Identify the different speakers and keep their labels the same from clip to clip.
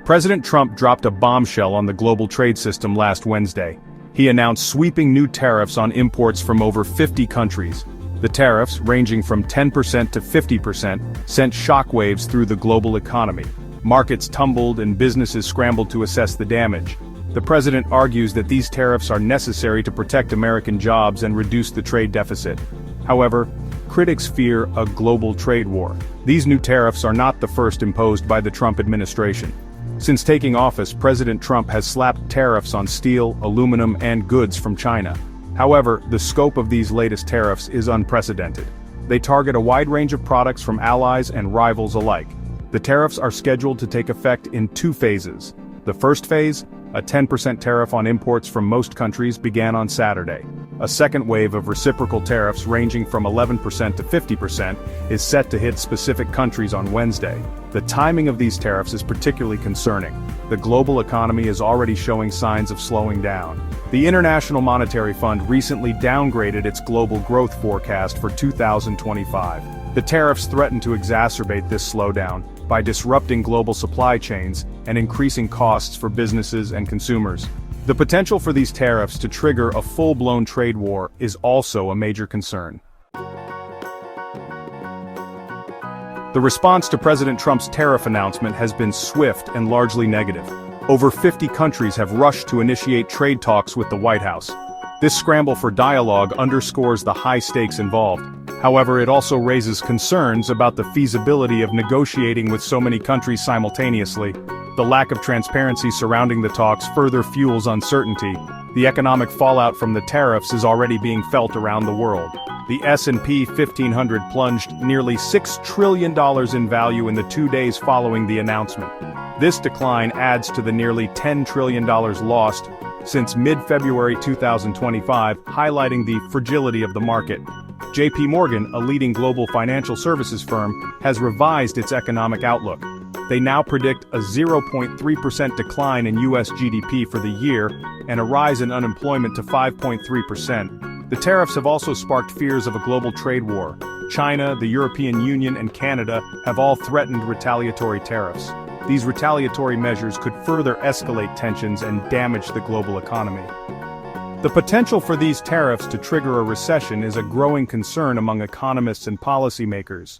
Speaker 1: President Trump dropped a bombshell on the global trade system last Wednesday. He announced sweeping new tariffs on imports from over 50 countries. The tariffs, ranging from 10% to 50%, sent shockwaves through the global economy. Markets tumbled and businesses scrambled to assess the damage. The president argues that these tariffs are necessary to protect American jobs and reduce the trade deficit. However, critics fear a global trade war. These new tariffs are not the first imposed by the Trump administration. Since taking office, President Trump has slapped tariffs on steel, aluminum, and goods from China. However, the scope of these latest tariffs is unprecedented. They target a wide range of products from allies and rivals alike. The tariffs are scheduled to take effect in two phases. The first phase, a 10% tariff on imports from most countries, began on Saturday. A second wave of reciprocal tariffs ranging from 11% to 50% is set to hit specific countries on Wednesday. The timing of these tariffs is particularly concerning. The global economy is already showing signs of slowing down. The International Monetary Fund recently downgraded its global growth forecast for 2025. The tariffs threaten to exacerbate this slowdown by disrupting global supply chains and increasing costs for businesses and consumers. The potential for these tariffs to trigger a full-blown trade war is also a major concern. The response to President Trump's tariff announcement has been swift and largely negative. Over 50 countries have rushed to initiate trade talks with the White House. This scramble for dialogue underscores the high stakes involved. However, it also raises concerns about the feasibility of negotiating with so many countries simultaneously. The lack of transparency surrounding the talks further fuels uncertainty. The economic fallout from the tariffs is already being felt around the world. The S&P 1500 plunged nearly $6 trillion in value in the 2 days following the announcement. This decline adds to the nearly $10 trillion lost since mid-February 2025, highlighting the fragility of the market. J.P. Morgan, a leading global financial services firm, has revised its economic outlook. They now predict a 0.3% decline in U.S. GDP for the year and a rise in unemployment to 5.3%. The tariffs have also sparked fears of a global trade war. China, the European Union, and Canada have all threatened retaliatory tariffs. These retaliatory measures could further escalate tensions and damage the global economy. The potential for these tariffs to trigger a recession is a growing concern among economists and policymakers.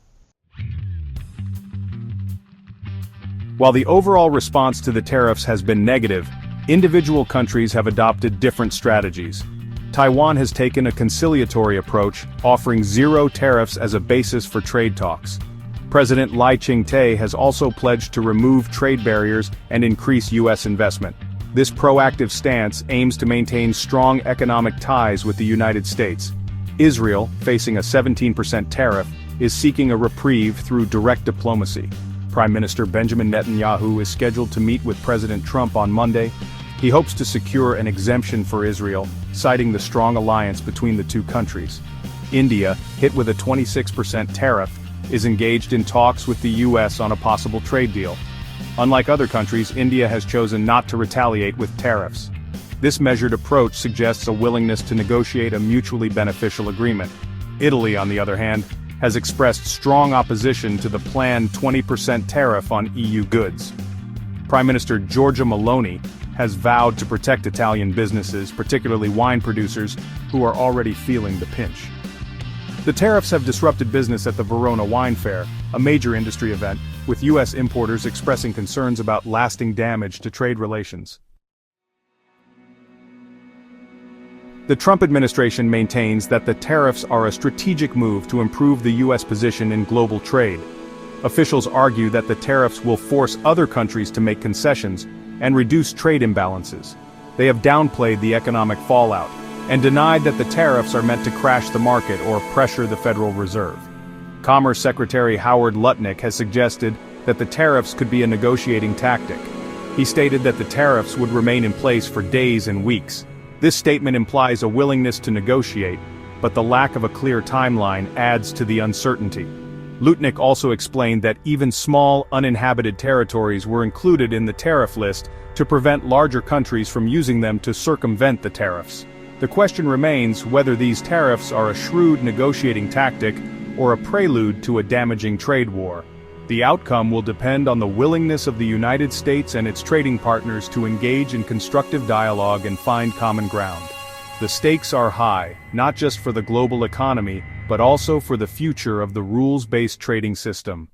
Speaker 1: While the overall response to the tariffs has been negative, individual countries have adopted different strategies. Taiwan has taken a conciliatory approach, offering zero tariffs as a basis for trade talks. President Lai Ching-te has also pledged to remove trade barriers and increase U.S. investment. This proactive stance aims to maintain strong economic ties with the United States. Israel, facing a 17% tariff, is seeking a reprieve through direct diplomacy. Prime Minister Benjamin Netanyahu is scheduled to meet with President Trump on Monday. He hopes to secure an exemption for Israel, citing the strong alliance between the two countries. India, hit with a 26% tariff, is engaged in talks with the U.S. on a possible trade deal. Unlike other countries, India has chosen not to retaliate with tariffs. This measured approach suggests a willingness to negotiate a mutually beneficial agreement. Italy, on the other hand, has expressed strong opposition to the planned 20% tariff on EU goods. Prime Minister Giorgia Meloni has vowed to protect Italian businesses, particularly wine producers, who are already feeling the pinch. The tariffs have disrupted business at the Verona Wine Fair, a major industry event, with U.S. importers expressing concerns about lasting damage to trade relations. The Trump administration maintains that the tariffs are a strategic move to improve the U.S. position in global trade. Officials argue that the tariffs will force other countries to make concessions and reduce trade imbalances. They have downplayed the economic fallout and denied that the tariffs are meant to crash the market or pressure the Federal Reserve. Commerce Secretary Howard Lutnick has suggested that the tariffs could be a negotiating tactic. He stated that the tariffs would remain in place for days and weeks. This statement implies a willingness to negotiate, but the lack of a clear timeline adds to the uncertainty. Lutnick also explained that even small, uninhabited territories were included in the tariff list to prevent larger countries from using them to circumvent the tariffs. The question remains whether these tariffs are a shrewd negotiating tactic or a prelude to a damaging trade war. The outcome will depend on the willingness of the United States and its trading partners to engage in constructive dialogue and find common ground. The stakes are high, not just for the global economy, but also for the future of the rules-based trading system.